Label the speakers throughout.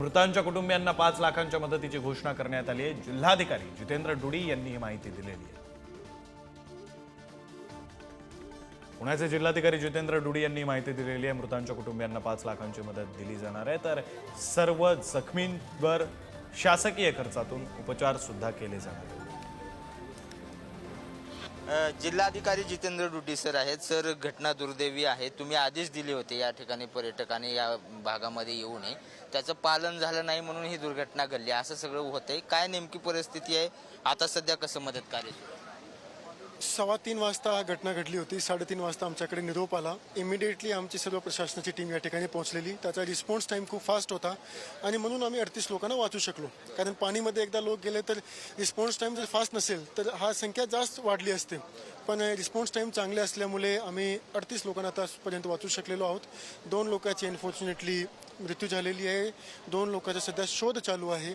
Speaker 1: मृतांच्या कुटुंबियांना 5 लाखांच्या मदतीची घोषणा करण्यात आली आहे। जिल्हाधिकारी जितेंद्र डुडी यांनी ही माहिती दिलेली आहे। पुण्याचे जिल्हाधिकारी जितेंद्र डुडी यांनी माहिती दिलेली आहे। मृतांच्या कुटुंबियांना 5 लाखांची मदत दिली जाणार आहे, तर सर्व जखमींवर शासकीय खर्चातून उपचार सुद्धा केले जाणार आहेत।
Speaker 2: जिल्हाधिकारी जितेंद्र डुडी सर आहेत। सर, घटना दुर्दैवी आहे, तुम्ही आदेश दिले होते या ठिकाणी पर्यटकांनी या भागामध्ये येऊ नये, त्याचं पालन झालं नाही म्हणून ही दुर्घटना घडली, असं सगळं होतंय। काय नेमकी परिस्थिती आहे आता सध्या, कसं मदत कार्य?
Speaker 3: 3:15 वाजता घटना घडली होती। 3:30 वाजता आमच्याकडे निरोप आला। इमिडिएटली आमची सर्व प्रशासनाची टीम या ठिकाणी पोहोचलेली। त्याचा रिस्पॉन्स टाईम खूप फास्ट होता आणि म्हणून आम्ही 38 लोकांना वाचू शकलो। कारण पाणीमध्ये एकदा लोक गेले तर रिस्पॉन्स टाईम जर फास्ट नसेल तर हा संख्या जास्त वाढली असते, पण रिस्पॉन्स टाईम चांगले असल्यामुळे आम्ही 38 लोकांना आतापर्यंत वाचू शकलेलो आहोत। 2 लोकांची अनफॉर्च्युनेटली मृत्यू झालेली आहे, 2 लोकांचा सध्या शोध चालू आहे।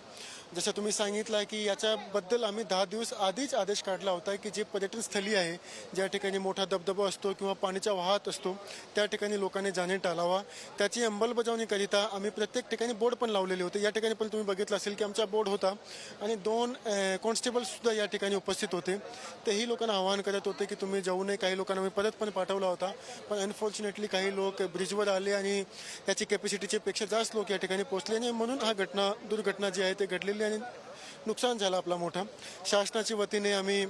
Speaker 3: जसं तुम्ही सांगितलं की याच्याबद्दल आम्ही 10 दिवस आधीच आदेश काढला होता की जे पर्यटन स्थळी आहे, ज्या ठिकाणी मोठा धबधबा असतो किंवा पाण्याचा वाहत असतो, त्या ठिकाणी लोकांनी जाणे टाळावा। त्याची अंमलबजावणीकरिता आम्ही प्रत्येक ठिकाणी बोर्ड पण लावलेले होते। या ठिकाणी पण तुम्ही बघितलं असेल की आमचा बोर्ड होता आणि 2 कॉन्स्टेबलसुद्धा या ठिकाणी उपस्थित होते। तेही लोकांना आवाहन करत होते की तुम्ही जाऊ नये। काही लोकांना मी परत पण पाठवला होता, पण अनफॉर्च्युनेटली काही लोक ब्रिजवर आले आणि त्याची कॅपॅसिटीच्या पेक्षा जास्त लोक या ठिकाणी पोहोचले आणि म्हणून हा दुर्घटना जी आहे ते घडलेली आणि नुकसान झालं आपला मोठा। शासनाच्या वतीने आम्ही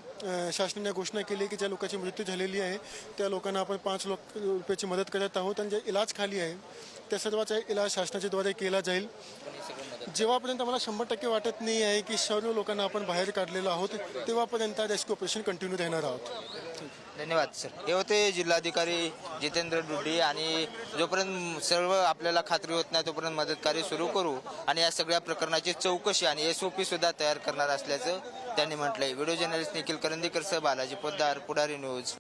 Speaker 3: शासनाने घोषणा केली की ज्या लोकांची मृत्यू झालेली आहे त्या लोकांना आपण 5 लाख रुपयाची मदत करत आहोत आणि जे इलाज खाली आहे त्या सर्वांचा इलाज शासनाच्या द्वारे केला जाईल। जेव्हापर्यंत आम्हाला 100% वाटत नाही आहे की सर्व लोकांना आपण बाहेर काढलेलो आहोत, तेव्हापर्यंत रेस्क्यू ऑपरेशन कंटिन्यू राहणार आहोत।
Speaker 2: धन्यवाद सर। हे होते जिल्हाधिकारी जितेंद्र डुडी आणि जोपर्यंत सर्व आपल्याला खात्री होत नाही तोपर्यंत मदत कार्य सुरू करू आणि या सगळ्या प्रकरणाची चौकशी आणि SOP सुद्धा तयार करणार असल्याचं त्यांनी म्हटलंय। व्हिडिओ जर्नलिस्ट निखिल करंदीकर सह बालाजी पोद्दार, पुढारी न्यूज।